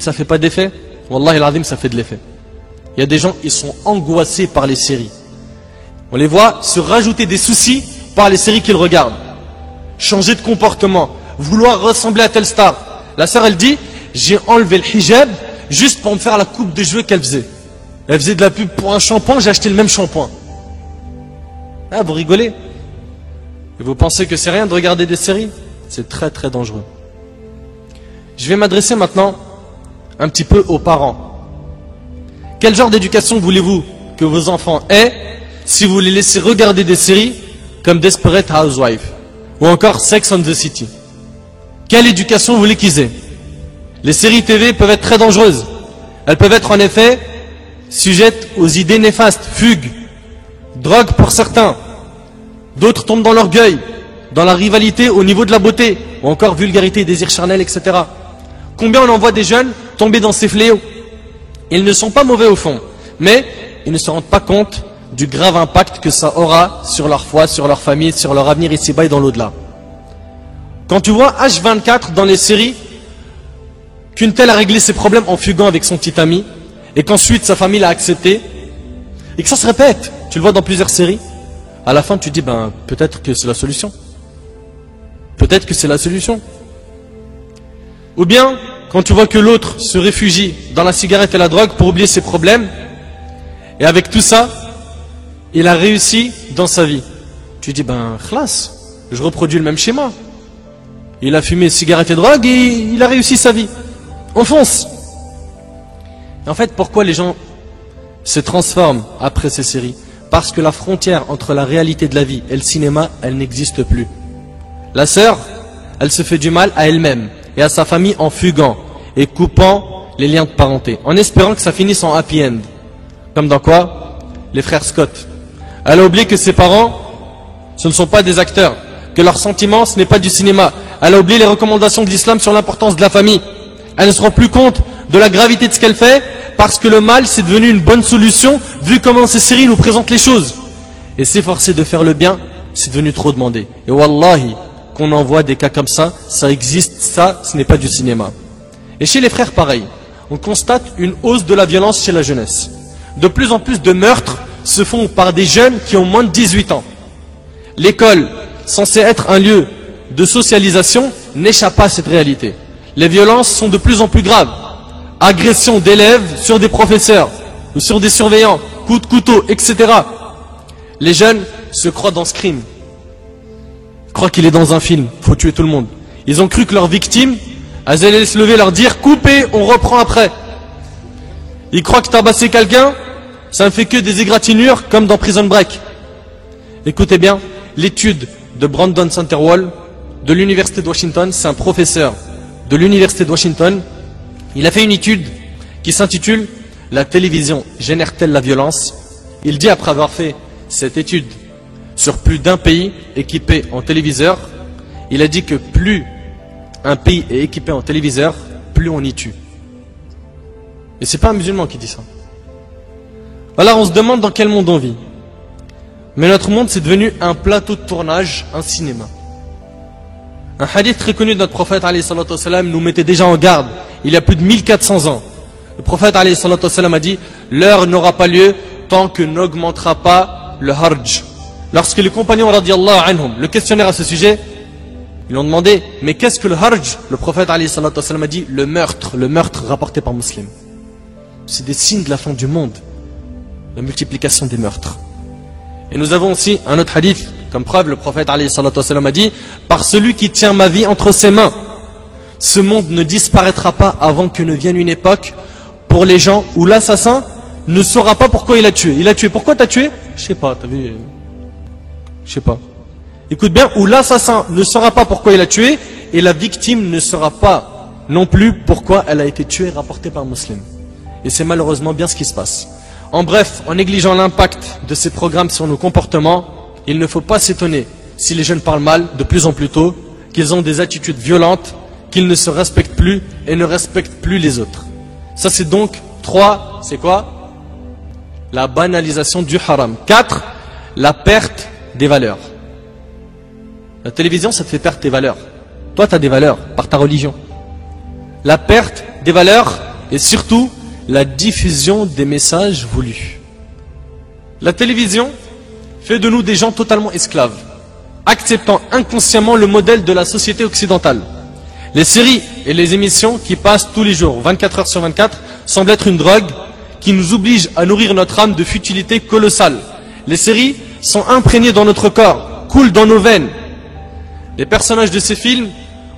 Ça fait pas d'effet? Wallahi al-azim, ça fait de l'effet. Il y a des gens, ils sont angoissés par les séries. On les voit se rajouter des soucis par les séries qu'ils regardent. Changer de comportement, vouloir ressembler à telle star. La sœur, elle dit, j'ai enlevé le hijab juste pour me faire la coupe de cheveux qu'elle faisait. Elle faisait de la pub pour un shampoing, j'ai acheté le même shampoing. Ah, vous rigolez? Et vous pensez que c'est rien de regarder des séries? C'est très très dangereux. Je vais m'adresser maintenant un petit peu aux parents. Quel genre d'éducation voulez-vous que vos enfants aient si vous les laissez regarder des séries comme Desperate Housewives ou encore Sex and the City? Quelle éducation vous voulez qu'ils aient? Les séries TV peuvent être très dangereuses. Elles peuvent être en effet sujettes aux idées néfastes, fugues, drogue pour certains. D'autres tombent dans l'orgueil, dans la rivalité au niveau de la beauté, ou encore vulgarité, désir charnel, etc. Combien on en voit des jeunes tomber dans ces fléaux? Ils ne sont pas mauvais au fond, mais ils ne se rendent pas compte du grave impact que ça aura sur leur foi, sur leur famille, sur leur avenir ici-bas et dans l'au-delà. Quand tu vois H24 dans les séries, qu'une telle a réglé ses problèmes en fuguant avec son petit ami, et qu'ensuite sa famille l'a accepté, et que ça se répète, tu le vois dans plusieurs séries, à la fin tu te dis, ben peut-être que c'est la solution. Peut-être que c'est la solution. Ou bien, quand tu vois que l'autre se réfugie dans la cigarette et la drogue pour oublier ses problèmes, et avec tout ça, il a réussi dans sa vie. Tu dis, ben khlas, je reproduis le même schéma. Il a fumé cigarette et drogue et il a réussi sa vie. On fonce. Et en fait, pourquoi les gens se transforment après ces séries? Parce que la frontière entre la réalité de la vie et le cinéma, elle n'existe plus. La sœur, elle se fait du mal à elle-même et à sa famille en fuguant et coupant les liens de parenté, en espérant que ça finisse en happy end. Comme dans quoi? Les frères Scott. Elle a oublié que ses parents, ce ne sont pas des acteurs, que leurs sentiments, ce n'est pas du cinéma. Elle a oublié les recommandations de l'islam sur l'importance de la famille. Elle ne se rend plus compte de la gravité de ce qu'elle fait, parce que le mal, c'est devenu une bonne solution, vu comment ces séries nous présentent les choses. Et s'efforcer de faire le bien, c'est devenu trop demandé. Et wallahi, qu'on en voit des cas comme ça existe, ça, ce n'est pas du cinéma. Et chez les frères, pareil. On constate une hausse de la violence chez la jeunesse. De plus en plus de meurtres se font par des jeunes qui ont moins de 18 ans. L'école, censée être un lieu de socialisation, n'échappe pas à cette réalité. Les violences sont de plus en plus graves. Agressions d'élèves sur des professeurs ou sur des surveillants, coups de couteau, etc. Les jeunes se croient dans ce crime. Ils croient qu'il est dans un film, faut tuer tout le monde. Ils ont cru que leurs victimes, elles allaient se lever, leur dire coupez, on reprend après. Ils croient que tabasser quelqu'un, ça ne fait que des égratignures comme dans Prison Break. Écoutez bien, l'étude de Brandon Sanderwall de l'université de Washington, c'est un professeur de l'université de Washington. Il a fait une étude qui s'intitule « La télévision génère-t-elle la violence ?» Il dit, après avoir fait cette étude sur plus d'un pays équipé en téléviseur, il a dit que plus un pays est équipé en téléviseur, plus on y tue. Et c'est pas un musulman qui dit ça. Alors on se demande dans quel monde on vit. Mais notre monde, c'est devenu un plateau de tournage, un cinéma. Un hadith très connu de notre prophète alayhi salatu wassalam nous mettait déjà en garde il y a plus de 1400 ans. Le prophète alayhi salatu wassalam a dit « L'heure n'aura pas lieu tant que n'augmentera pas le harj ». Lorsque les compagnons radiyallahu anhum le questionnèrent à ce sujet, ils ont demandé « Mais qu'est-ce que le harj ?» Le prophète alayhi salatu wassalam a dit « Le meurtre rapporté par Muslim ». C'est des signes de la fin du monde, la multiplication des meurtres. Et nous avons aussi un autre hadith, comme preuve, le prophète alayhi salatu wassalam a dit « Par celui qui tient ma vie entre ses mains, ce monde ne disparaîtra pas avant que ne vienne une époque pour les gens où l'assassin ne saura pas pourquoi il a tué. Il a tué, pourquoi t'as tué? Je sais pas, t'as vu? Je sais pas. Écoute bien, où l'assassin ne saura pas pourquoi il a tué et la victime ne saura pas non plus pourquoi elle a été tuée, rapportée par Muslim. Et c'est malheureusement bien ce qui se passe. En bref, en négligeant l'impact de ces programmes sur nos comportements, il ne faut pas s'étonner si les jeunes parlent mal de plus en plus tôt, qu'ils ont des attitudes violentes, qu'ils ne se respectent plus et ne respectent plus les autres. Ça c'est donc 3, c'est quoi? La banalisation du haram. 4, la perte des valeurs. La télévision, ça te fait perdre tes valeurs. Toi, tu as des valeurs par ta religion. La perte des valeurs et surtout la diffusion des messages voulus. La télévision fait de nous des gens totalement esclaves, acceptant inconsciemment le modèle de la société occidentale. Les séries et les émissions qui passent tous les jours, 24 heures sur 24, semblent être une drogue qui nous oblige à nourrir notre âme de futilités colossales. Les séries sont imprégnées dans notre corps, coulent dans nos veines. Les personnages de ces films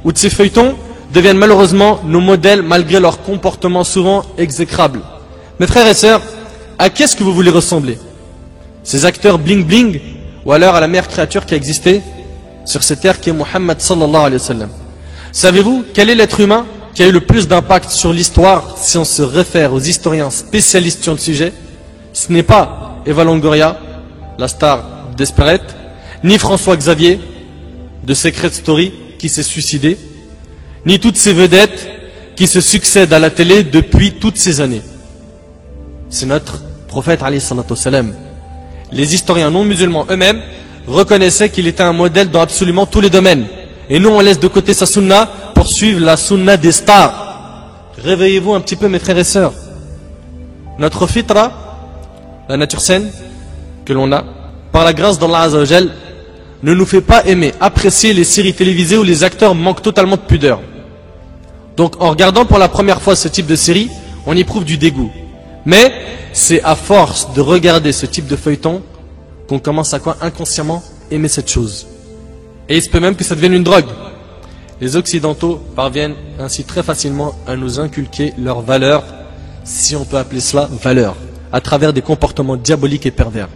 ou de ces feuilletons deviennent malheureusement nos modèles malgré leur comportement souvent exécrable. Mes frères et sœurs, à qui est-ce que vous voulez ressembler? Ces acteurs bling bling ou alors à la meilleure créature qui a existé sur cette terre qui est Muhammad sallallahu alayhi wa sallam? Savez-vous quel est l'être humain qui a eu le plus d'impact sur l'histoire si on se réfère aux historiens spécialistes sur le sujet? Ce n'est pas Eva Longoria, la star Desperate, ni François Xavier de Secret Story qui s'est suicidé, ni toutes ces vedettes qui se succèdent à la télé depuis toutes ces années. C'est notre prophète alayhi salatu wassalam. Les historiens non musulmans eux-mêmes reconnaissaient qu'il était un modèle dans absolument tous les domaines. Et nous on laisse de côté sa sunna pour suivre la sunna des stars. Réveillez-vous un petit peu mes frères et sœurs. Notre fitra, la nature saine que l'on a, par la grâce d'Allah Azza wa Jal, ne nous fait pas aimer, apprécier les séries télévisées où les acteurs manquent totalement de pudeur. Donc en regardant pour la première fois ce type de série, on éprouve du dégoût. Mais c'est à force de regarder ce type de feuilleton qu'on commence à quoi inconsciemment aimer cette chose. Et il se peut même que ça devienne une drogue. Les Occidentaux parviennent ainsi très facilement à nous inculquer leurs valeurs, si on peut appeler cela valeurs, à travers des comportements diaboliques et pervers.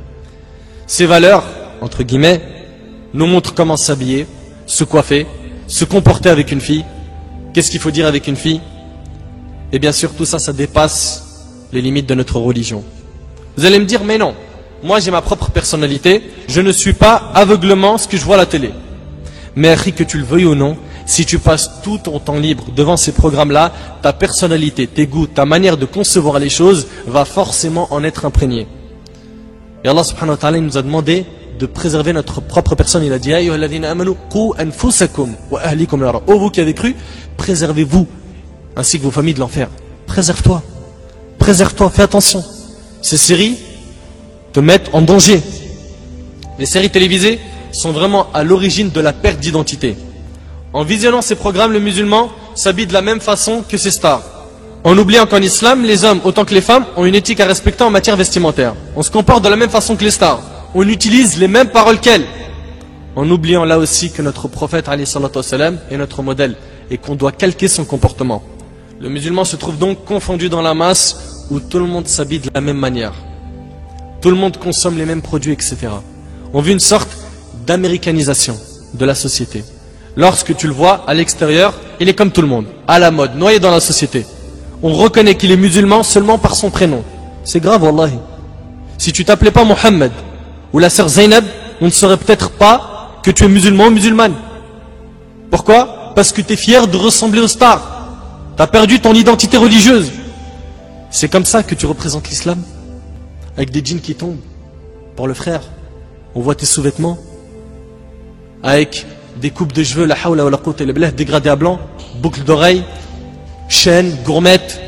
Ces valeurs, entre guillemets, nous montrent comment s'habiller, se coiffer, se comporter avec une fille. Qu'est-ce qu'il faut dire avec une fille? Et bien sûr, tout ça, ça dépasse les limites de notre religion. Vous allez me dire, mais non, moi j'ai ma propre personnalité, je ne suis pas aveuglement ce que je vois à la télé. Mais que tu le veuilles ou non, si tu passes tout ton temps libre devant ces programmes-là, ta personnalité, tes goûts, ta manière de concevoir les choses va forcément en être imprégnée. Et Allah subhanahu wa ta'ala nous a demandé de préserver notre propre personne. Il a dit: ô vous qui avez cru, préservez-vous ainsi que vos familles de l'enfer. Préserve-toi, préserve-toi, fais attention. Ces séries te mettent en danger. Les séries télévisées sont vraiment à l'origine de la perte d'identité. En visionnant ces programmes, le musulman s'habille de la même façon que ses stars, en oubliant qu'en islam, les hommes autant que les femmes ont une éthique à respecter en matière vestimentaire. On se comporte de la même façon que les stars, on utilise les mêmes paroles qu'elles, en oubliant là aussi que notre prophète alayhi salatu wassalam est notre modèle et qu'on doit calquer son comportement. Le musulman se trouve donc confondu dans la masse où tout le monde s'habille de la même manière, tout le monde consomme les mêmes produits, etc. On vit une sorte d'américanisation de la société. Lorsque tu le vois à l'extérieur, il est comme tout le monde, à la mode, noyé dans la société. On reconnaît qu'il est musulman seulement par son prénom. C'est grave, wallahi. Si tu t'appelais pas Mohammed ou la sœur Zainab, on ne saurait peut-être pas que tu es musulman ou musulmane. Pourquoi? Parce que tu es fier de ressembler aux stars. Tu as perdu ton identité religieuse. C'est comme ça que tu représentes l'islam, avec des jeans qui tombent pour le frère. On voit tes sous-vêtements avec des coupes de cheveux, la hawla wa la quwwata illa billah, dégradés à blanc, boucles d'oreilles, chaînes, gourmettes,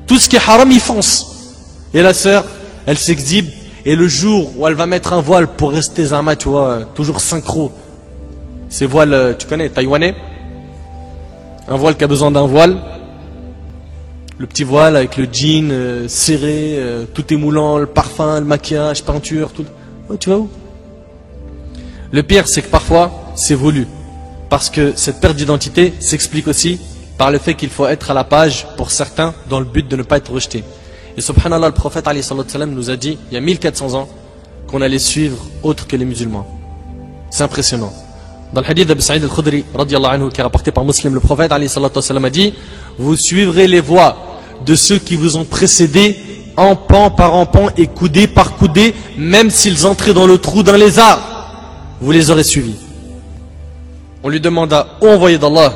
tout ce qui est haram, il fonce. Et la sœur, elle s'exhibe, et le jour où elle va mettre un voile pour rester zama, tu vois, toujours synchro, ces voiles, tu connais, taïwanais, un voile qui a besoin d'un voile, le petit voile avec le jean serré, tout est moulant, le parfum, le maquillage, peinture, tout. Oh, tu vas où? Le pire, c'est que parfois, c'est voulu. Parce que cette perte d'identité s'explique aussi par le fait qu'il faut être à la page pour certains dans le but de ne pas être rejeté. Et subhanallah, le prophète alayhi salatu wassalam nous a dit, il y a 1400 ans, qu'on allait suivre autre que les musulmans. C'est impressionnant. Dans le hadith d'Abu Sa'id al-Khudri, radiyallahu anhu, qui est rapporté par Muslim, le prophète alayhi salatu wassalam a dit: vous suivrez les voies de ceux qui vous ont précédés, empan par empan et coudée par coudée, même s'ils entraient dans le trou d'un lézard, vous les aurez suivis. On lui demanda: ô envoyé d'Allah,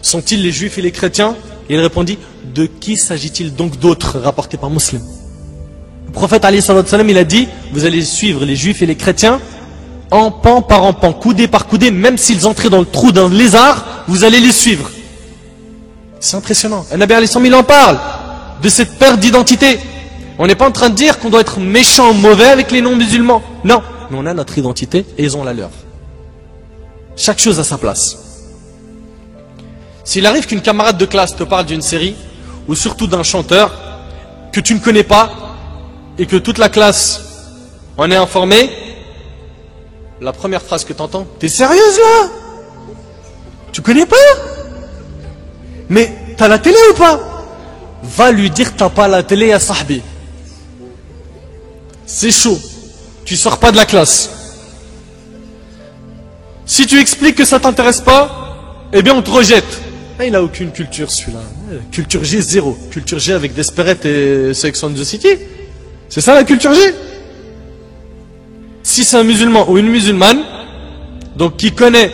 sont-ils les juifs et les chrétiens? Et il répondit: de qui s'agit-il donc d'autres? Rapporté par Muslim. Le prophète alayhi salatu wassalam, il a dit: vous allez suivre les juifs et les chrétiens empan par empan, coudée par coudée, même s'ils entraient dans le trou d'un lézard, vous allez les suivre. C'est impressionnant. Et Nabi alayhi salam, il en parle de cette perte d'identité. On n'est pas en train de dire qu'on doit être méchant, mauvais avec les non-musulmans. Non, mais on a notre identité et ils ont la leur. Chaque chose a sa place. S'il arrive qu'une camarade de classe te parle d'une série, ou surtout d'un chanteur, que tu ne connais pas, et que toute la classe en est informée, la première phrase que tu entends, t'es sérieuse là? Tu connais pas? Mais t'as la télé ou pas? Va lui dire que t'as pas la télé à sahbi. C'est chaud. Tu sors pas de la classe. Si tu expliques que ça t'intéresse pas, eh bien on te rejette. Ah, il a aucune culture celui-là. Culture G, zéro. Culture G avec Desperate et Sex and the City. C'est ça la culture G? Si c'est un musulman ou une musulmane, donc qui connaît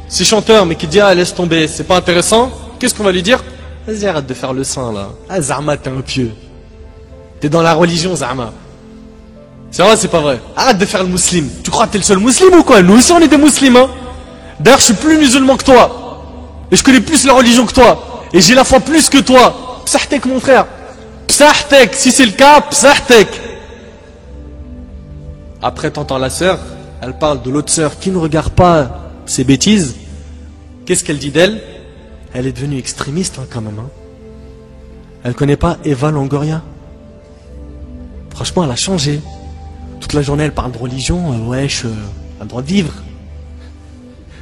ces chanteurs mais qui dit ah laisse tomber, c'est pas intéressant, qu'est-ce qu'on va lui dire? Vas-y arrête de faire le saint là. Ah Zahma t'es un pieux. T'es dans la religion Zahma. C'est vrai, c'est pas vrai. Arrête de faire le musulman. Tu crois que t'es le seul musulman ou quoi? Nous aussi on est des musulmans. Hein. D'ailleurs je suis plus musulman que toi. Et je connais plus la religion que toi. Et j'ai la foi plus que toi. Psahtek mon frère. Psahtek. Si c'est le cas, psahtek. Après t'entends la sœur. Elle parle de l'autre sœur qui ne regarde pas ses bêtises. Qu'est-ce qu'elle dit d'elle? Elle est devenue extrémiste hein, quand même. Hein. Elle connaît pas Eva Longoria. Franchement elle a changé. Toute la journée elle parle de religion. Wesh, elle a le droit de vivre.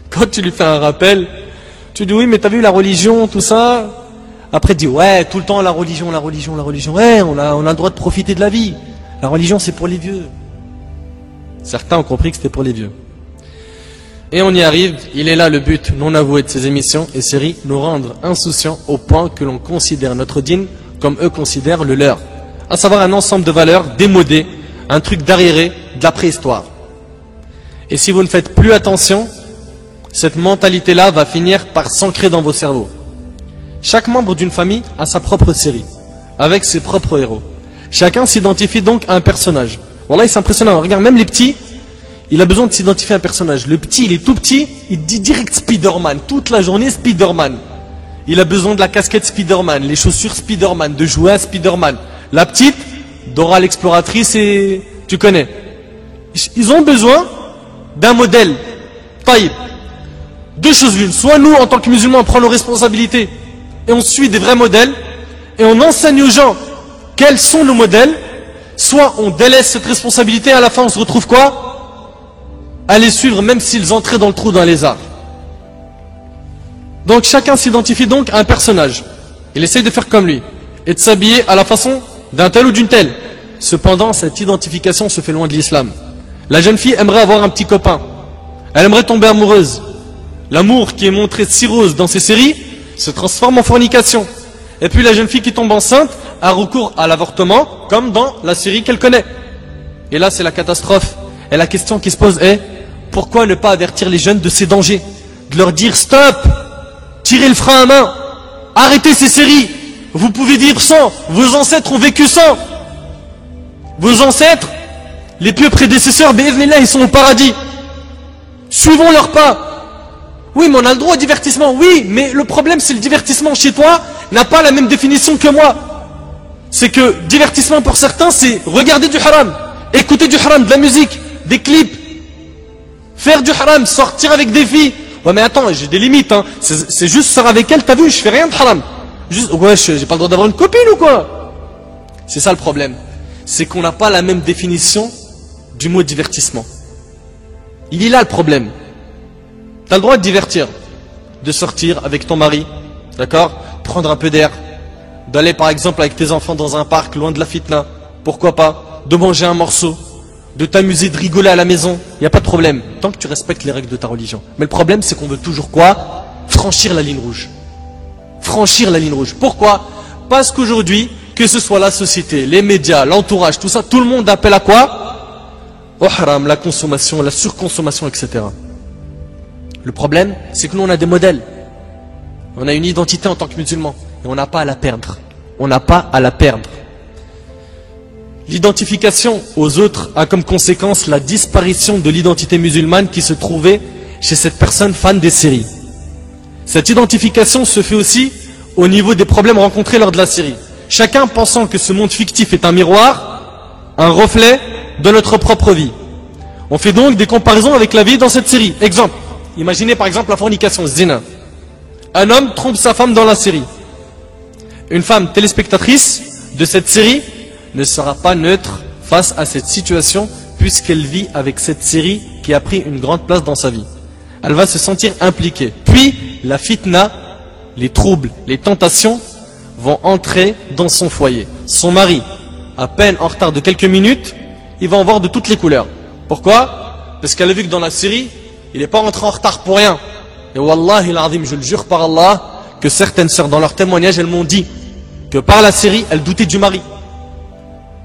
Quand tu lui fais un rappel, tu dis oui mais t'as vu la religion, tout ça. Après tu dis ouais tout le temps la religion, la religion, la religion. Ouais on a le droit de profiter de la vie. La religion c'est pour les vieux. Certains ont compris que c'était pour les vieux. Et on y arrive, il est là le but non avoué de ces émissions et séries, nous rendre insouciants au point que l'on considère notre dîne comme eux considèrent le leur. À savoir un ensemble de valeurs démodées, un truc d'arriéré, de la préhistoire. Et si vous ne faites plus attention, cette mentalité-là va finir par s'ancrer dans vos cerveaux. Chaque membre d'une famille a sa propre série, avec ses propres héros. Chacun s'identifie donc à un personnage. Voilà, c'est impressionnant. Regarde, même les petits, il a besoin de s'identifier à un personnage. Le petit, il est tout petit, il dit direct Spider-Man. Toute la journée, Spider-Man. Il a besoin de la casquette Spider-Man, les chaussures Spider-Man, de jouer à Spider-Man. La petite, Dora l'exploratrice et... Tu connais. Ils ont besoin d'un modèle. Taïb. Deux choses l'une. Soit nous, en tant que musulmans, on prend nos responsabilités et on suit des vrais modèles et on enseigne aux gens quels sont nos modèles. Soit on délaisse cette responsabilité et à la fin on se retrouve quoi? À les suivre même s'ils entraient dans le trou d'un lézard. Donc chacun s'identifie donc à un personnage. Il essaye de faire comme lui et de s'habiller à la façon d'un tel ou d'une telle. Cependant, cette identification se fait loin de l'islam. La jeune fille aimerait avoir un petit copain. Elle aimerait tomber amoureuse. L'amour qui est montré si rose dans ces séries se transforme en fornication. Et puis la jeune fille qui tombe enceinte a recours à l'avortement, comme dans la série qu'elle connaît. Et là, c'est la catastrophe. Et la question qui se pose est, pourquoi ne pas avertir les jeunes de ces dangers? De leur dire, stop, tirez le frein à main, arrêtez ces séries, vous pouvez vivre sans, vos ancêtres ont vécu sans. Vos ancêtres, les pieux prédécesseurs, là, ils sont au paradis. Suivons leurs pas. Oui, mais on a le droit au divertissement. Oui, mais le problème, c'est le divertissement chez toi n'a pas la même définition que moi. C'est que divertissement pour certains, c'est regarder du haram, écouter du haram, de la musique, des clips, faire du haram, sortir avec des filles. Ouais, mais attends, j'ai des limites, hein. C'est juste sors avec elle, t'as vu, je fais rien de haram. Juste, ouais, j'ai pas le droit d'avoir une copine ou quoi? C'est ça le problème. C'est qu'on n'a pas la même définition du mot divertissement. Il est là le problème. Tu as le droit de divertir, de sortir avec ton mari, d'accord, prendre un peu d'air, d'aller par exemple avec tes enfants dans un parc loin de la fitna, pourquoi pas, de manger un morceau, de t'amuser, de rigoler à la maison, il n'y a pas de problème, tant que tu respectes les règles de ta religion. Mais le problème c'est qu'on veut toujours quoi? Franchir la ligne rouge. Franchir la ligne rouge. Pourquoi? Parce qu'aujourd'hui, que ce soit la société, les médias, l'entourage, tout ça, tout le monde appelle à quoi? Au haram, la consommation, la surconsommation, etc. Le problème, c'est que nous on a des modèles. On a une identité en tant que musulmans. Et on n'a pas à la perdre. On n'a pas à la perdre. L'identification aux autres a comme conséquence la disparition de l'identité musulmane qui se trouvait chez cette personne fan des séries. Cette identification se fait aussi au niveau des problèmes rencontrés lors de la série. Chacun pensant que ce monde fictif est un miroir, un reflet de notre propre vie. On fait donc des comparaisons avec la vie dans cette série. Exemple, imaginez par exemple la fornication, zina. Un homme trompe sa femme dans la série. Une femme téléspectatrice de cette série ne sera pas neutre face à cette situation puisqu'elle vit avec cette série qui a pris une grande place dans sa vie. Elle va se sentir impliquée. Puis, la fitna, les troubles, les tentations vont entrer dans son foyer. Son mari, à peine en retard de quelques minutes, il va en voir de toutes les couleurs. Pourquoi? Parce qu'elle a vu que dans la série, il n'est pas rentré en retard pour rien. Et wallahi l'azim, je le jure par Allah, que certaines sœurs dans leur témoignage, elles m'ont dit que par la série, elles doutaient du mari.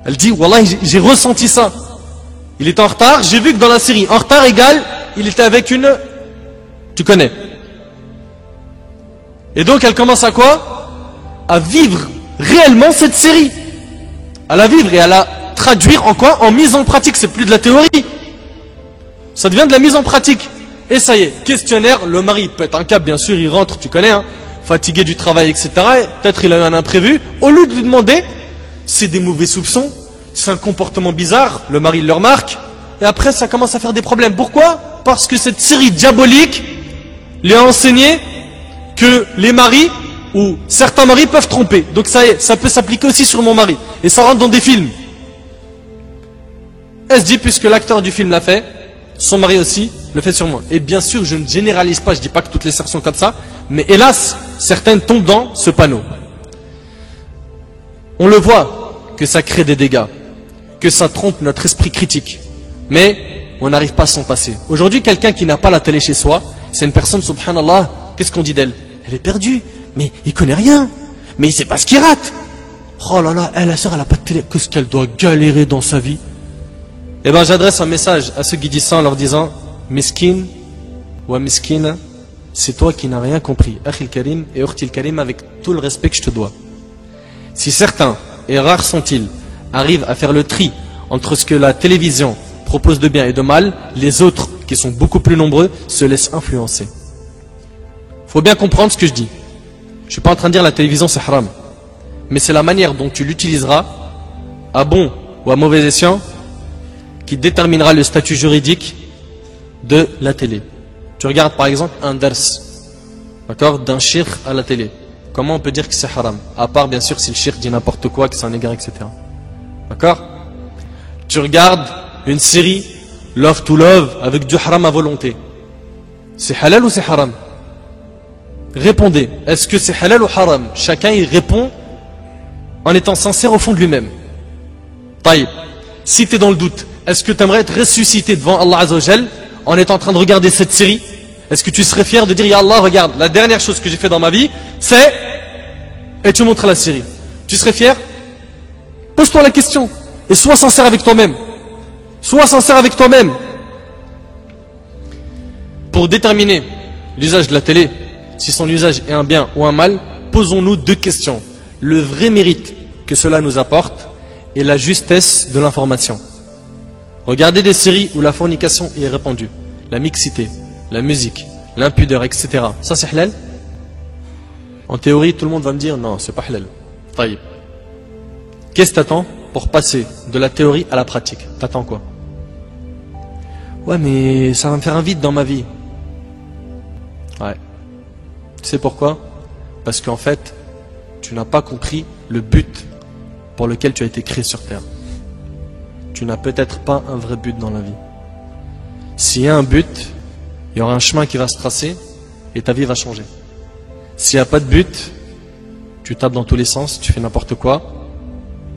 Elle dit, wallahi, j'ai ressenti ça. Il était en retard, j'ai vu que dans la série, en retard égale, il était avec une... Tu connais. Et donc elle commence à quoi? À vivre réellement cette série. À la vivre et à la traduire en quoi? En mise en pratique, c'est plus de la théorie. Ça devient de la mise en pratique. Et ça y est, questionnaire, le mari pète un câble, bien sûr, il rentre, tu connais, hein, fatigué du travail, etc. Peut-être il a eu un imprévu. Au lieu de lui demander, c'est des mauvais soupçons, c'est un comportement bizarre, le mari le remarque, et après ça commence à faire des problèmes. Pourquoi? Parce que cette série diabolique lui a enseigné que les maris, ou certains maris peuvent tromper. Donc ça y est, ça peut s'appliquer aussi sur mon mari. Et ça rentre dans des films. Elle se dit, puisque l'acteur du film l'a fait, son mari aussi le fait sur moi. Et bien sûr, je ne généralise pas, je ne dis pas que toutes les sœurs sont comme ça, mais hélas, certaines tombent dans ce panneau. On le voit que ça crée des dégâts, que ça trompe notre esprit critique, mais on n'arrive pas à s'en passer. Aujourd'hui, quelqu'un qui n'a pas la télé chez soi, c'est une personne, subhanallah, qu'est-ce qu'on dit d'elle? Elle est perdue, mais il connaît rien, mais il sait pas ce qu'il rate. Oh là là, elle, la sœur, elle n'a pas de télé, qu'est-ce qu'elle doit galérer dans sa vie? Eh bien, j'adresse un message à ceux qui disent ça en leur disant, miskin ou miskina, c'est toi qui n'as rien compris. Akhil Karim et Urtil Karim, avec tout le respect que je te dois. Si certains, et rares sont-ils, arrivent à faire le tri entre ce que la télévision propose de bien et de mal, les autres, qui sont beaucoup plus nombreux, se laissent influencer. Il faut bien comprendre ce que je dis. Je ne suis pas en train de dire la télévision c'est haram, mais c'est la manière dont tu l'utiliseras, à bon ou à mauvais escient, qui déterminera le statut juridique de la télé. Tu regardes par exemple un dars, d'accord, d'un shirk à la télé. Comment on peut dire que c'est haram? À part bien sûr si le shirk dit n'importe quoi, que c'est un égard, etc. D'accord? Tu regardes une série Love to Love avec du haram à volonté. C'est halal ou c'est haram? Répondez. Est-ce que c'est halal ou haram? Chacun y répond en étant sincère au fond de lui-même. Taïb. Si tu es dans le doute, est-ce que tu aimerais être ressuscité devant Allah Azza wa Jal en étant en train de regarder cette série? Est-ce que tu serais fier de dire, Ya Allah, regarde, la dernière chose que j'ai fait dans ma vie, c'est... Et tu montres la série. Tu serais fier? Pose-toi la question. Et sois sincère avec toi-même. Sois sincère avec toi-même. Pour déterminer l'usage de la télé, si son usage est un bien ou un mal, posons-nous deux questions. Le vrai mérite que cela nous apporte et la justesse de l'information. Regardez des séries où la fornication est répandue, la mixité, la musique, l'impudeur, etc. Ça c'est halal? En théorie, tout le monde va me dire non, c'est pas halal. Taïb. Qu'est-ce que t'attends pour passer de la théorie à la pratique? T'attends quoi? Ouais, mais ça va me faire un vide dans ma vie. Ouais. Tu sais pourquoi? Parce qu'en fait, tu n'as pas compris le but pour lequel tu as été créé sur terre. Tu n'as peut-être pas un vrai but dans la vie. S'il y a un but, il y aura un chemin qui va se tracer et ta vie va changer. S'il n'y a pas de but, tu tapes dans tous les sens, tu fais n'importe quoi.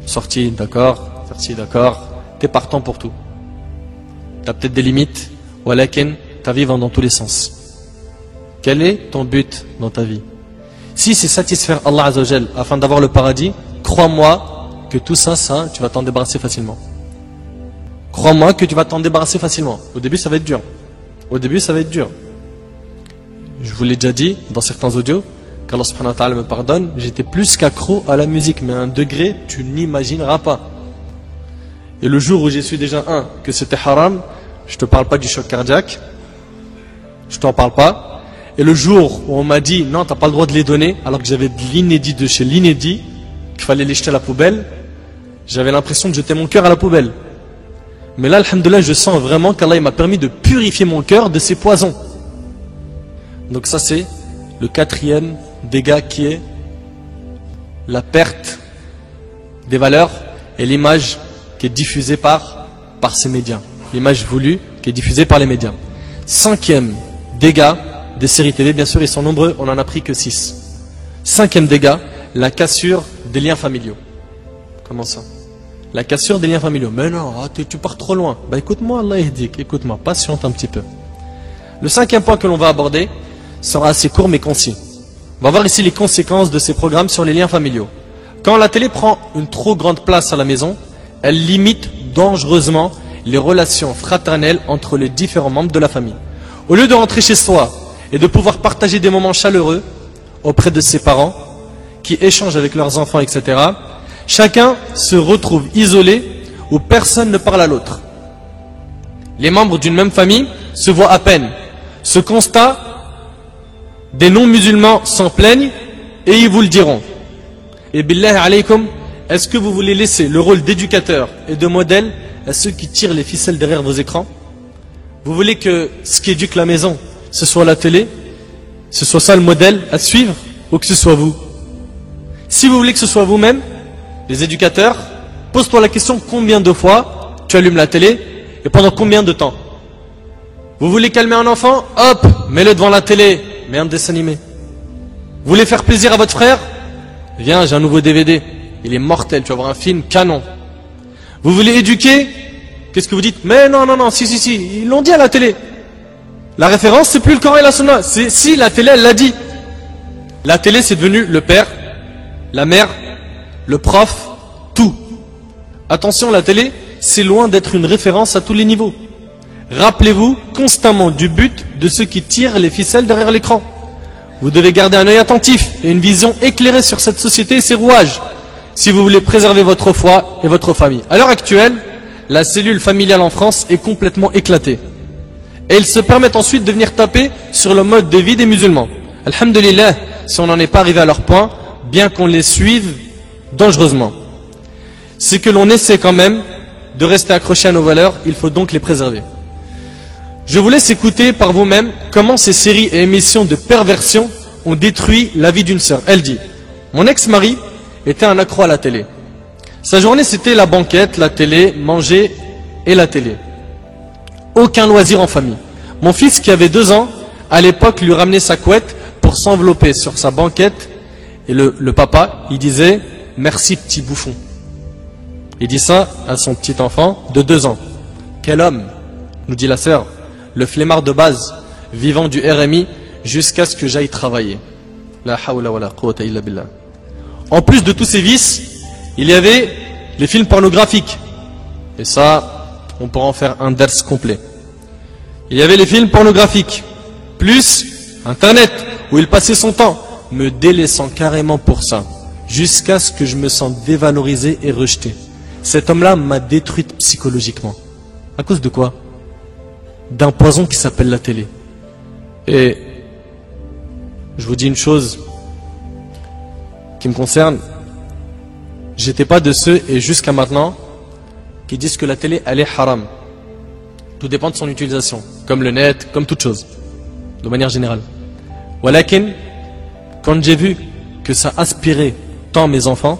Sortie, d'accord, sortie, d'accord. T'es partant pour tout. T'as peut-être des limites, walakin, ta vie va dans tous les sens. Quel est ton but dans ta vie? Si c'est satisfaire Allah Azza wa Jal afin d'avoir le paradis, crois-moi que tout ça, tu vas t'en débarrasser facilement. Crois-moi que tu vas t'en débarrasser facilement. Au début, ça va être dur. Au début, ça va être dur. Je vous l'ai déjà dit dans certains audios, qu'Allah subhanahu wa ta'ala me pardonne, j'étais plus qu'accro à la musique, mais à un degré, tu n'imagineras pas. Et le jour où j'ai su déjà, que c'était haram, je te parle pas du choc cardiaque, je t'en parle pas, Et le jour où on m'a dit non, t'as pas le droit de les donner, alors que j'avais de l'inédit de chez l'inédit, qu'il fallait les jeter à la poubelle, j'avais l'impression de jeter mon cœur à la poubelle. Mais là, alhamdoulilah, je sens vraiment qu'Allah m'a permis de purifier mon cœur de ces poisons. Donc ça, c'est le quatrième dégât qui est la perte des valeurs et l'image qui est diffusée par ces médias. L'image voulue qui est diffusée par les médias. Cinquième dégât des séries télé, bien sûr, ils sont nombreux, on n'en a pris que 6. Cinquième dégât, la cassure des liens familiaux. Comment ça? La cassure des liens familiaux. Mais non, tu pars trop loin. Bah écoute-moi, Allah yahdik, écoute-moi, patiente un petit peu. Le cinquième point que l'on va aborder sera assez court mais concis. On va voir ici les conséquences de ces programmes sur les liens familiaux. Quand la télé prend une trop grande place à la maison, elle limite dangereusement les relations fraternelles entre les différents membres de la famille. Au lieu de rentrer chez soi et de pouvoir partager des moments chaleureux auprès de ses parents, qui échangent avec leurs enfants, etc., chacun se retrouve isolé où personne ne parle à l'autre. Les membres d'une même famille se voient à peine. Ce constat, des non-musulmans s'en plaignent et ils vous le diront. Et billahi alaykum, est-ce que vous voulez laisser le rôle d'éducateur et de modèle à ceux qui tirent les ficelles derrière vos écrans? Vous voulez que ce qui éduque la maison, ce soit la télé, ce soit ça le modèle à suivre, ou que ce soit vous? Si vous voulez que ce soit vous-même, les éducateurs, pose-toi la question combien de fois tu allumes la télé et pendant combien de temps? Vous voulez calmer un enfant? Hop, mets-le devant la télé, mets un dessin animé. Vous voulez faire plaisir à votre frère? Viens, j'ai un nouveau DVD, il est mortel, tu vas voir un film canon. Vous voulez éduquer? Qu'est-ce que vous dites? Mais non, si, ils l'ont dit à la télé. La référence, c'est plus le Coran et la Sunna. Si, la télé, elle l'a dit. La télé, c'est devenu le père, la mère, le prof, tout. Attention, la télé, c'est loin d'être une référence à tous les niveaux. Rappelez-vous constamment du but de ceux qui tirent les ficelles derrière l'écran. Vous devez garder un œil attentif et une vision éclairée sur cette société et ses rouages, si vous voulez préserver votre foi et votre famille. À l'heure actuelle, la cellule familiale en France est complètement éclatée. Et ils se permettent ensuite de venir taper sur le mode de vie des musulmans. Alhamdulillah, si on n'en est pas arrivé à leur point, bien qu'on les suive dangereusement. C'est que l'on essaie quand même de rester accroché à nos valeurs, il faut donc les préserver. Je vous laisse écouter par vous-même comment ces séries et émissions de perversion ont détruit la vie d'une sœur. Elle dit, mon ex-mari était un accro à la télé. Sa journée c'était la banquette, la télé, manger et la télé. Aucun loisir en famille. Mon fils qui avait 2 ans, à l'époque lui ramenait sa couette pour s'envelopper sur sa banquette et le papa, il disait « Merci petit bouffon ». Il dit ça à son petit enfant de 2 ans. Quel homme, nous dit la sœur, le flemmard de base, vivant du RMI jusqu'à ce que j'aille travailler. La hawla wa la quwwata illa billah. En plus de tous ces vices, il y avait les films pornographiques. Et ça, on pourra en faire un ders complet. Il y avait les films pornographiques, plus Internet, où il passait son temps, me délaissant carrément pour ça, jusqu'à ce que je me sente dévalorisé et rejeté. Cet homme-là m'a détruite psychologiquement. À cause de quoi? D'un poison qui s'appelle la télé. Et je vous dis une chose qui me concerne, j'étais pas de ceux, et jusqu'à maintenant, qui disent que la télé, elle est haram. Tout dépend de son utilisation, comme le net, comme toute chose, de manière générale. Walakin, quand j'ai vu que ça aspirait tant mes enfants,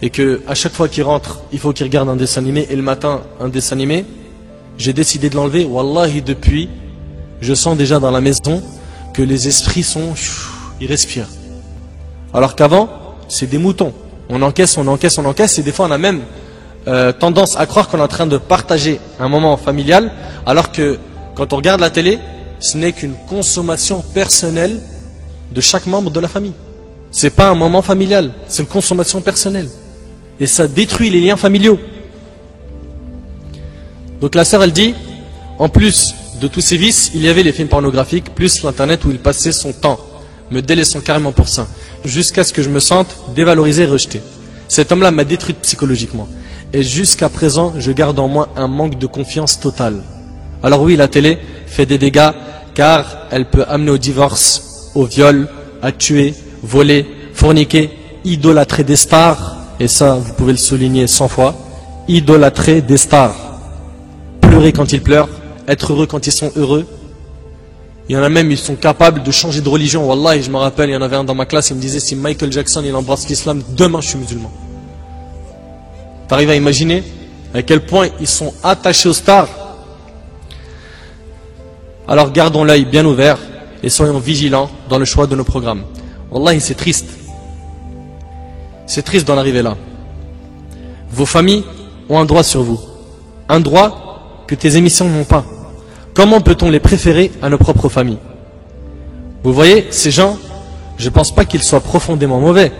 et que à chaque fois qu'ils rentrent, il faut qu'ils regardent un dessin animé, et le matin, un dessin animé, j'ai décidé de l'enlever. Wallahi, depuis, je sens déjà dans la maison que les esprits sont, ils respirent. Alors qu'avant, c'est des moutons. On encaisse, et des fois on a même tendance à croire qu'on est en train de partager un moment familial, alors que quand on regarde la télé, ce n'est qu'une consommation personnelle de chaque membre de la famille. C'est pas un moment familial, c'est une consommation personnelle. Et ça détruit les liens familiaux. Donc la sœur, elle dit, en plus de tous ces vices, il y avait les films pornographiques, plus l'internet où il passait son temps, me délaissant carrément pour ça, jusqu'à ce que je me sente dévalorisé et rejeté. Cet homme-là m'a détruite psychologiquement. Et jusqu'à présent, je garde en moi un manque de confiance totale. Alors oui, la télé fait des dégâts, car elle peut amener au divorce, au viol, à tuer, voler, forniquer, idolâtrer des stars, et ça vous pouvez le souligner 100 fois, idolâtrer des stars, pleurer quand ils pleurent, être heureux quand ils sont heureux. Il y en a même, ils sont capables de changer de religion. Wallah, je me rappelle, il y en avait un dans ma classe, il me disait, si Michael Jackson il embrasse l'islam, demain je suis musulman. T'arrives à imaginer à quel point ils sont attachés aux stars? Alors gardons l'œil bien ouvert et soyons vigilants dans le choix de nos programmes. Wallahi, c'est triste. C'est triste d'en arriver là. Vos familles ont un droit sur vous. Un droit que tes émissions n'ont pas. Comment peut-on les préférer à nos propres familles? Vous voyez, ces gens, je ne pense pas qu'ils soient profondément mauvais.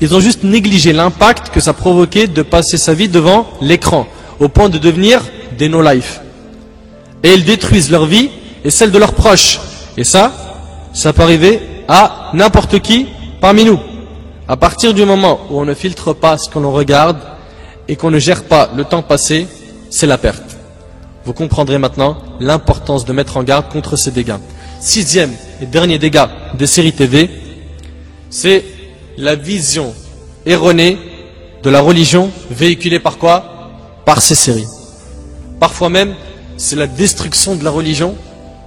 Ils ont juste négligé l'impact que ça provoquait de passer sa vie devant l'écran, au point de devenir des no-life. Et ils détruisent leur vie et celle de leurs proches. Et ça peut arriver à n'importe qui parmi nous. À partir du moment où on ne filtre pas ce que l'on regarde et qu'on ne gère pas le temps passé, c'est la perte. Vous comprendrez maintenant l'importance de mettre en garde contre ces dégâts. 6e et dernier dégât des séries TV, c'est la vision erronée de la religion véhiculée par quoi? Par ces séries. Parfois même, c'est la destruction de la religion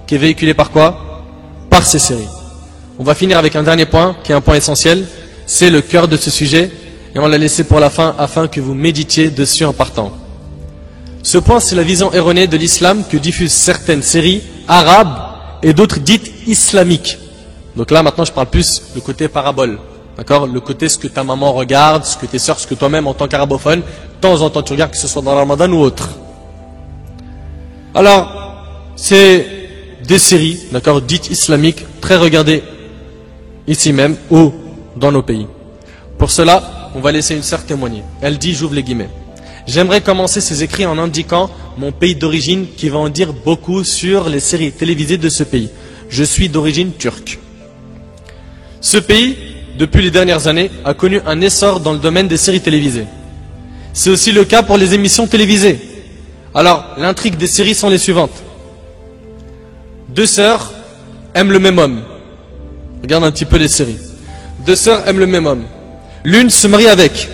qui est véhiculée par quoi? Par ces séries. On va finir avec un dernier point, qui est un point essentiel. C'est le cœur de ce sujet, et on l'a laissé pour la fin afin que vous méditiez dessus en partant. Ce point, c'est la vision erronée de l'islam que diffusent certaines séries arabes et d'autres dites islamiques. Donc là, maintenant, je parle plus le côté parabole. D'accord? Le côté ce que ta maman regarde, ce que tes sœurs, ce que toi-même en tant qu'arabophone, de temps en temps tu regardes, que ce soit dans le Ramadan ou autre. Alors, c'est des séries, d'accord, dites islamiques, très regardées ici même ou dans nos pays. Pour cela, on va laisser une sœur témoigner. Elle dit, j'ouvre les guillemets. J'aimerais commencer ces écrits en indiquant mon pays d'origine qui va en dire beaucoup sur les séries télévisées de ce pays. Je suis d'origine turque. Ce pays, depuis les dernières années, a connu un essor dans le domaine des séries télévisées. C'est aussi le cas pour les émissions télévisées. Alors, l'intrigue des séries sont les suivantes. Deux sœurs aiment le même homme. Regarde un petit peu les séries. Deux sœurs aiment le même homme. L'une se marie avec.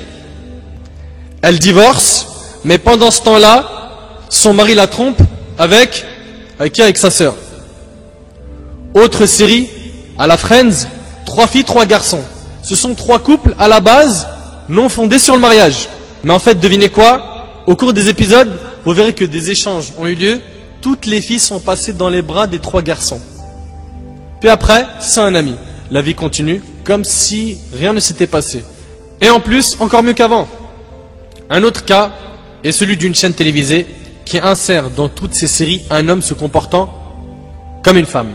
Elle divorce, mais pendant ce temps-là, son mari la trompe avec qui? Avec sa sœur. Autre série, à la Friends, 3 filles, 3 garçons. Ce sont 3 couples à la base non fondés sur le mariage. Mais en fait, devinez quoi? Au cours des épisodes, vous verrez que des échanges ont eu lieu. Toutes les filles sont passées dans les bras des 3 garçons. Puis après, c'est un ami. La vie continue comme si rien ne s'était passé. Et en plus, encore mieux qu'avant. Un autre cas est celui d'une chaîne télévisée qui insère dans toutes ces séries un homme se comportant comme une femme.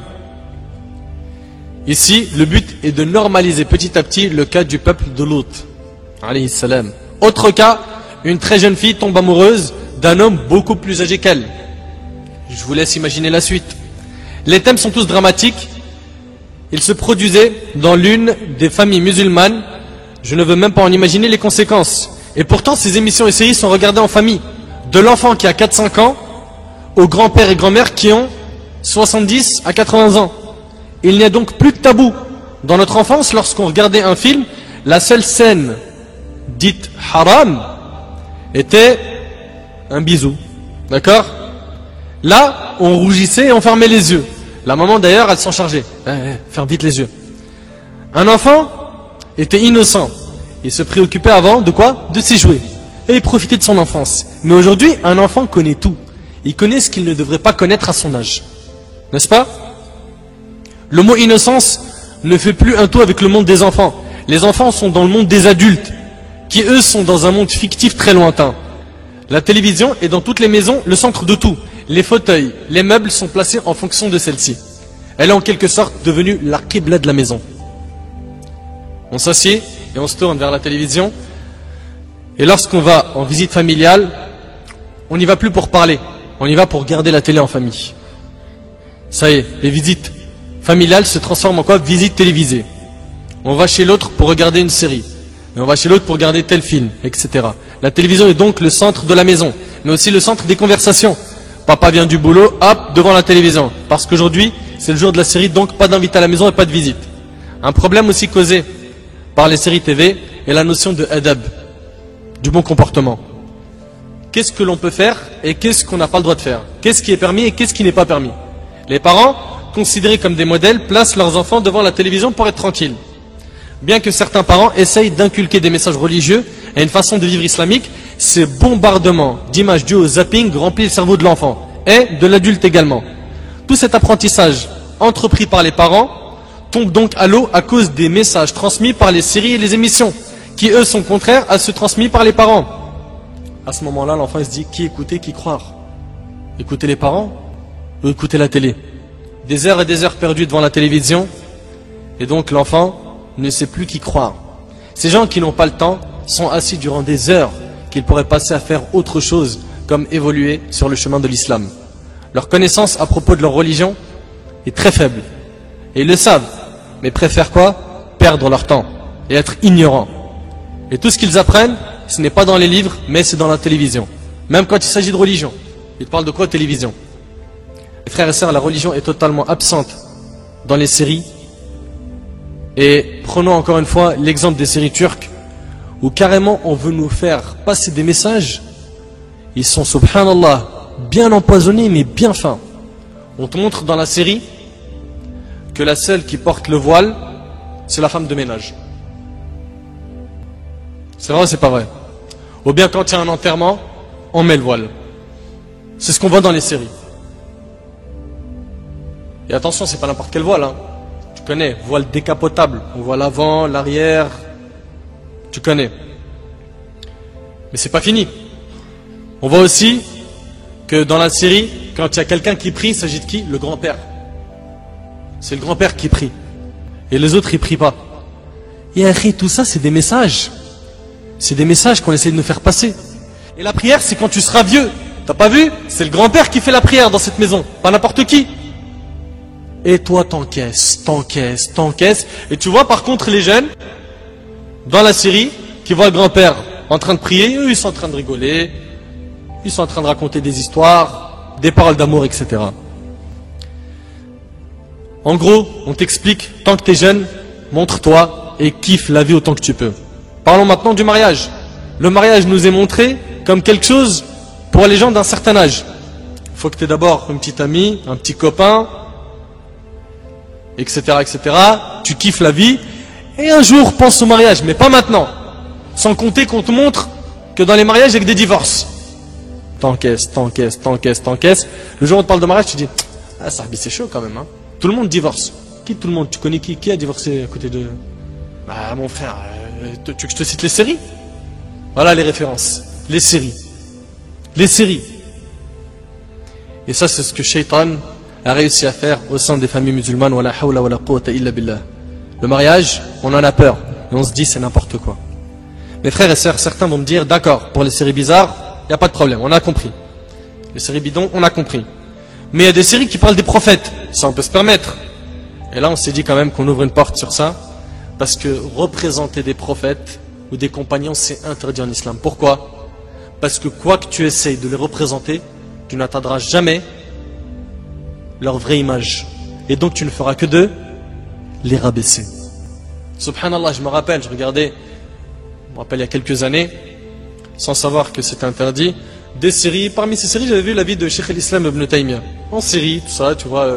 Ici, le but est de normaliser petit à petit le cas du peuple de Lut, alayhi salam. Autre cas, une très jeune fille tombe amoureuse d'un homme beaucoup plus âgé qu'elle. Je vous laisse imaginer la suite. Les thèmes sont tous dramatiques. Ils se produisaient dans l'une des familles musulmanes. Je ne veux même pas en imaginer les conséquences. Et pourtant, ces émissions et séries sont regardées en famille. De l'enfant qui a 4-5 ans, aux grands-pères et grand-mères qui ont 70 à 80 ans. Il n'y a donc plus de tabou. Dans notre enfance, lorsqu'on regardait un film, la seule scène dite haram était un bisou. D'accord? Là, on rougissait et on fermait les yeux. La maman d'ailleurs, elle s'en chargeait. Ferme vite les yeux. Un enfant était innocent. Il se préoccupait avant de quoi? De ses jouets. Et il profitait de son enfance. Mais aujourd'hui, un enfant connaît tout. Il connaît ce qu'il ne devrait pas connaître à son âge. N'est-ce pas? Le mot innocence ne fait plus un tout avec le monde des enfants. Les enfants sont dans le monde des adultes, qui eux sont dans un monde fictif très lointain. La télévision est dans toutes les maisons le centre de tout. Les fauteuils, les meubles sont placés en fonction de celle-ci. Elle est en quelque sorte devenue la qibla de la maison. On s'assied et on se tourne vers la télévision. Et lorsqu'on va en visite familiale, on n'y va plus pour parler. On y va pour regarder la télé en famille. Ça y est, les visites familiales se transforment en quoi? Visite télévisée. On va chez l'autre pour regarder une série. Et on va chez l'autre pour regarder tel film, etc. La télévision est donc le centre de la maison, mais aussi le centre des conversations. Papa vient du boulot, hop, devant la télévision. Parce qu'aujourd'hui, c'est le jour de la série, donc pas d'invité à la maison et pas de visite. Un problème aussi causé par les séries TV est la notion de adab, du bon comportement. Qu'est-ce que l'on peut faire et qu'est-ce qu'on n'a pas le droit de faire? Qu'est-ce qui est permis et qu'est-ce qui n'est pas permis? Les parents, considérés comme des modèles, placent leurs enfants devant la télévision pour être tranquilles. Bien que certains parents essayent d'inculquer des messages religieux et une façon de vivre islamique, ces bombardements d'images dues au zapping remplit le cerveau de l'enfant et de l'adulte également. Tout cet apprentissage entrepris par les parents tombe donc à l'eau à cause des messages transmis par les séries et les émissions, qui eux sont contraires à ceux transmis par les parents. À ce moment-là, l'enfant se dit qui écouter, qui croire? Écouter les parents ou écouter la télé? Des heures et des heures perdues devant la télévision, et donc l'enfant ne sait plus qui croire. Ces gens qui n'ont pas le temps sont assis durant des heures qu'ils pourraient passer à faire autre chose, comme évoluer sur le chemin de l'islam. Leur connaissance à propos de leur religion est très faible. Et ils le savent, mais préfèrent quoi? Perdre leur temps et être ignorants. Et tout ce qu'ils apprennent, ce n'est pas dans les livres, mais c'est dans la télévision. Même quand il s'agit de religion. Ils parlent de quoi? Télévision. Mes frères et sœurs, la religion est totalement absente dans les séries. Et prenons encore une fois l'exemple des séries turques, où carrément on veut nous faire passer des messages. Ils sont, subhanallah, bien empoisonnés mais bien fins. On te montre dans la série que la seule qui porte le voile, c'est la femme de ménage. C'est vrai ou c'est pas vrai? Ou bien quand il y a un enterrement, on met le voile. C'est ce qu'on voit dans les séries. Et attention, c'est pas n'importe quel voile, hein. Tu connais, voile décapotable. On voit l'avant, l'arrière. Tu connais. Mais c'est pas fini. On voit aussi que dans la série, quand il y a quelqu'un qui prie, il s'agit de qui? Le grand-père. C'est le grand-père qui prie. Et les autres, ils prient pas. Et tout ça, c'est des messages. C'est des messages qu'on essaie de nous faire passer. Et la prière, c'est quand tu seras vieux. T'as pas vu? C'est le grand-père qui fait la prière dans cette maison. Pas n'importe qui. Et toi, t'encaisses. Et tu vois, par contre, les jeunes, dans la série, qui voient le grand-père en train de prier, eux, ils sont en train de rigoler. Ils sont en train de raconter des histoires, des paroles d'amour, etc. En gros, on t'explique, tant que t'es jeune, montre-toi et kiffe la vie autant que tu peux. Parlons maintenant du mariage. Le mariage nous est montré comme quelque chose pour les gens d'un certain âge. Il faut que tu aies d'abord une petite amie, un petit copain, etc., etc. Tu kiffes la vie et un jour pense au mariage, mais pas maintenant. Sans compter qu'on te montre que dans les mariages, il y a que des divorces. T'encaisses. Le jour où on te parle de mariage, tu dis ah, ça c'est chaud quand même, hein. Tout le monde divorce. Qui tout le monde? Tu connais qui a divorcé à côté de... Bah mon frère, tu veux que je te cite les séries? Voilà les références. Les séries. Et ça, c'est ce que Shaitan a réussi à faire au sein des familles musulmanes. Wala hawla wala quwwata illa billah. Le mariage, on en a peur. Et on se dit c'est n'importe quoi. Mes frères et sœurs, certains vont me dire d'accord, pour les séries bizarres, il n'y a pas de problème, on a compris. Les séries bidons, on a compris. Mais il y a des séries qui parlent des prophètes. Ça, on peut se permettre. Et là, on s'est dit quand même qu'on ouvre une porte sur ça. Parce que représenter des prophètes ou des compagnons, c'est interdit en islam. Pourquoi? Parce que quoi que tu essayes de les représenter, tu n'atteindras jamais leur vraie image. Et donc, tu ne feras que de les rabaisser. Subhanallah, je me rappelle il y a quelques années, sans savoir que c'était interdit, des séries. Parmi ces séries, j'avais vu la vie de Cheikh al-Islam ibn Taymiyyah. En série, tout ça, tu vois,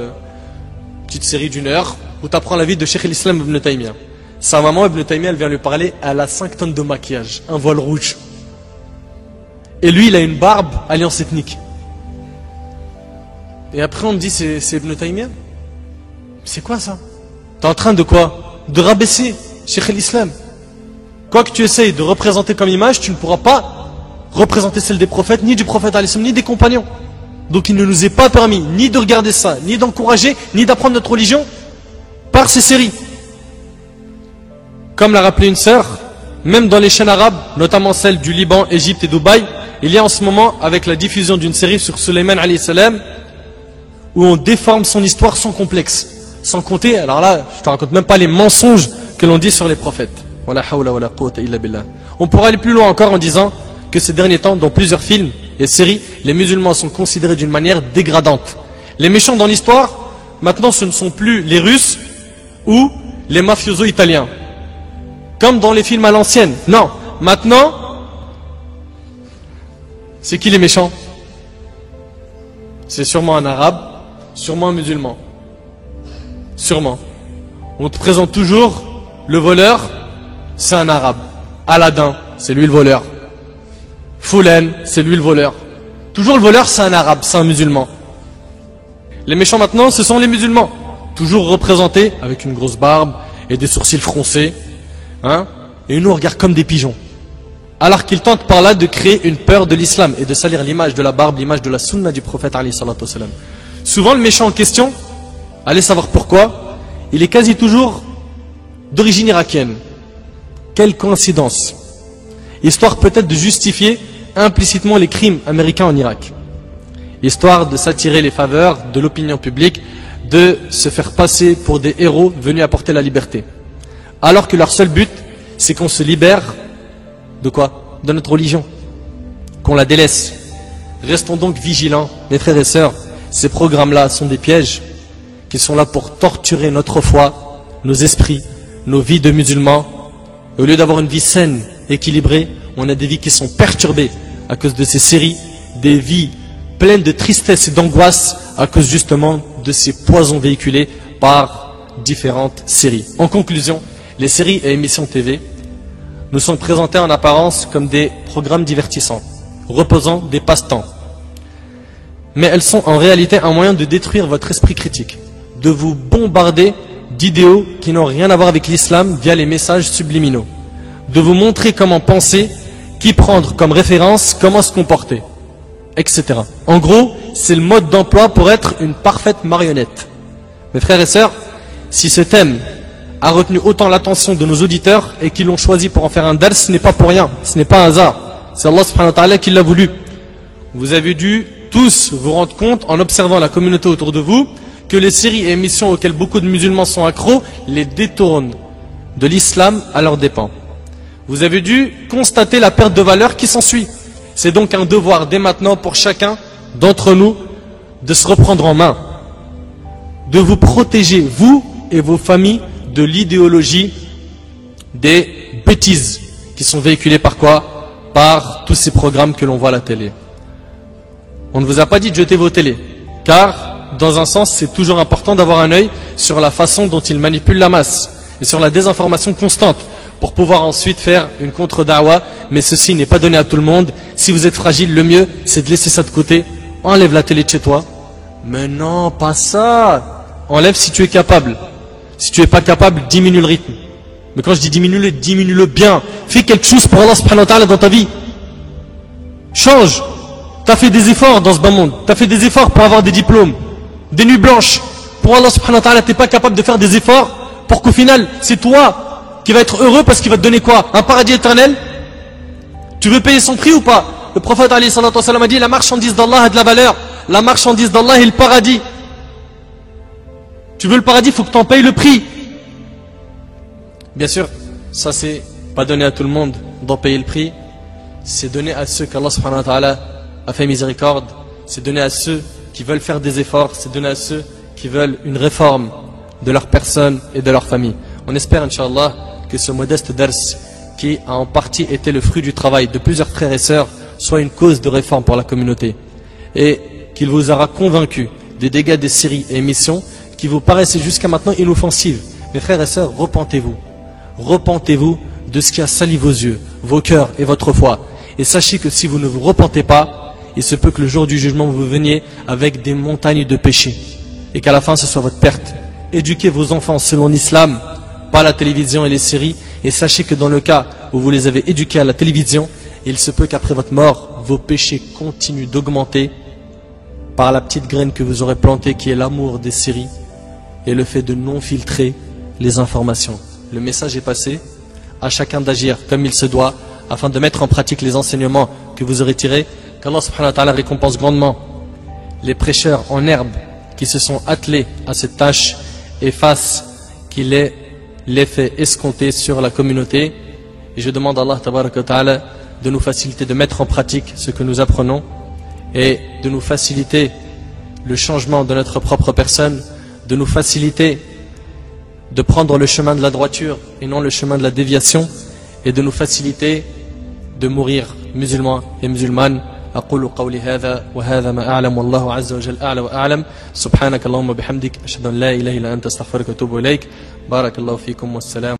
petite série d'1 heure, où tu apprends la vie de Cheikh al-Islam ibn Taymiyyah. Sa maman, Ibn Taymiyyah, elle vient lui parler, elle a 5 tonnes de maquillage, un voile rouge. Et lui, il a une barbe, alliance ethnique. Et après, on me dit, c'est Ibn Taymiyyah? C'est quoi ça? T'es en train de quoi? De rabaisser Cheikh al-Islam. Quoi que tu essayes de représenter comme image, tu ne pourras pas représenter celle des prophètes, ni du prophète al-Islam, ni des compagnons. Donc il ne nous est pas permis ni de regarder ça, ni d'encourager, ni d'apprendre notre religion par ces séries. Comme l'a rappelé une sœur, même dans les chaînes arabes, notamment celles du Liban, Égypte et Dubaï, il y a en ce moment, avec la diffusion d'une série sur Sulayman alayhi salam, où on déforme son histoire sans complexe. Sans compter, alors là, je te raconte même pas les mensonges que l'on dit sur les prophètes. On pourrait aller plus loin encore en disant que ces derniers temps, dans plusieurs films et séries, les musulmans sont considérés d'une manière dégradante. Les méchants dans l'histoire, maintenant ce ne sont plus les Russes ou les mafiosos italiens. Comme dans les films à l'ancienne. Non, maintenant, c'est qui les méchants? C'est sûrement un arabe, sûrement un musulman. Sûrement. On te présente toujours le voleur, c'est un arabe. Aladdin, c'est lui le voleur. Foulen, c'est lui le voleur. Toujours le voleur, c'est un arabe, c'est un musulman. Les méchants maintenant, ce sont les musulmans. Toujours représentés avec une grosse barbe et des sourcils froncés. Hein, et ils nous regardent comme des pigeons. Alors qu'ils tentent par là de créer une peur de l'islam et de salir l'image de la barbe, l'image de la sunna du prophète alayhi salatu wassalam. Souvent le méchant en question, allez savoir pourquoi, il est quasi toujours d'origine irakienne. Quelle coïncidence. Histoire peut-être de justifier implicitement les crimes américains en Irak. Histoire de s'attirer les faveurs de l'opinion publique, de se faire passer pour des héros venus apporter la liberté. Alors que leur seul but, c'est qu'on se libère de quoi? De notre religion. Qu'on la délaisse. Restons donc vigilants, mes frères et sœurs. Ces programmes-là sont des pièges qui sont là pour torturer notre foi, nos esprits, nos vies de musulmans. Et au lieu d'avoir une vie saine, équilibrée, on a des vies qui sont perturbées à cause de ces séries, des vies pleines de tristesse et d'angoisse à cause justement de ces poisons véhiculés par différentes séries. En conclusion, les séries et émissions TV nous sont présentées en apparence comme des programmes divertissants, reposant des passe-temps. Mais elles sont en réalité un moyen de détruire votre esprit critique, de vous bombarder d'idéaux qui n'ont rien à voir avec l'islam via les messages subliminaux, de vous montrer comment penser, qui prendre comme référence, comment se comporter, etc. En gros, c'est le mode d'emploi pour être une parfaite marionnette. Mes frères et sœurs, si ce thème a retenu autant l'attention de nos auditeurs et qu'ils l'ont choisi pour en faire un dars, ce n'est pas pour rien, ce n'est pas un hasard. C'est Allah subhanahu wa ta'ala qui l'a voulu. Vous avez dû tous vous rendre compte, en observant la communauté autour de vous, que les séries et émissions auxquelles beaucoup de musulmans sont accros les détournent de l'islam à leurs dépens. Vous avez dû constater la perte de valeur qui s'ensuit. C'est donc un devoir dès maintenant pour chacun d'entre nous de se reprendre en main, de vous protéger, vous et vos familles, de l'idéologie des bêtises qui sont véhiculées par quoi? Par tous ces programmes que l'on voit à la télé. On ne vous a pas dit de jeter vos télés, car dans un sens c'est toujours important d'avoir un œil sur la façon dont ils manipulent la masse et sur la désinformation constante pour pouvoir ensuite faire une contre-da'wa, mais ceci n'est pas donné à tout le monde. Si vous êtes fragile, le mieux c'est de laisser ça de côté. Enlève la télé de chez toi. Mais non, pas ça. Enlève si tu es capable. Si tu n'es pas capable, diminue le rythme. Mais quand je dis diminue-le bien. Fais quelque chose pour Allah subhanahu wa ta'ala dans ta vie. Change. Tu as fait des efforts dans ce bas monde. Tu as fait des efforts pour avoir des diplômes, des nuits blanches. Pour Allah subhanahu wa ta'ala, tu n'es pas capable de faire des efforts pour qu'au final, c'est toi qui vas être heureux parce qu'il va te donner quoi? Un paradis éternel? Tu veux payer son prix ou pas? Le prophète alayhi salatu wa sallam a dit, la marchandise d'Allah a de la valeur. La marchandise d'Allah est le paradis. Tu veux le paradis, il faut que tu en payes le prix. Bien sûr, ça c'est pas donné à tout le monde d'en payer le prix. C'est donné à ceux qu'Allah subhanahu wa ta'ala a fait miséricorde. C'est donné à ceux qui veulent faire des efforts. C'est donné à ceux qui veulent une réforme de leur personne et de leur famille. On espère, Inch'Allah, que ce modeste dars, qui a en partie été le fruit du travail de plusieurs frères et sœurs, soit une cause de réforme pour la communauté. Et qu'il vous aura convaincu des dégâts des séries et émissions qui vous paraissaient jusqu'à maintenant inoffensives. Mes frères et sœurs, repentez-vous. Repentez-vous de ce qui a sali vos yeux, vos cœurs et votre foi. Et sachez que si vous ne vous repentez pas, il se peut que le jour du jugement vous veniez avec des montagnes de péchés. Et qu'à la fin ce soit votre perte. Éduquez vos enfants selon l'islam, pas la télévision et les séries. Et sachez que dans le cas où vous les avez éduqués à la télévision, il se peut qu'après votre mort, vos péchés continuent d'augmenter par la petite graine que vous aurez plantée qui est l'amour des séries et le fait de non filtrer les informations. Le message est passé, à chacun d'agir comme il se doit afin de mettre en pratique les enseignements que vous aurez tirés. Qu'Allah subhanahu wa ta'ala récompense grandement les prêcheurs en herbe qui se sont attelés à cette tâche et fasse qu'il ait l'effet escompté sur la communauté. Et je demande à Allah tabaraka wa ta'ala de nous faciliter de mettre en pratique ce que nous apprenons et de nous faciliter le changement de notre propre personne, de nous faciliter de prendre le chemin de la droiture et non le chemin de la déviation, et de nous faciliter de mourir musulmans et musulmanes. أقول قولي هذا وهذا ما أعلم والله عز وجل أعلى وأعلم. سبحانك اللهم وبحمدك أشهد أن لا إله إلا أنت أستغفرك وأتوب إليك. بارك الله فيكم والسلام.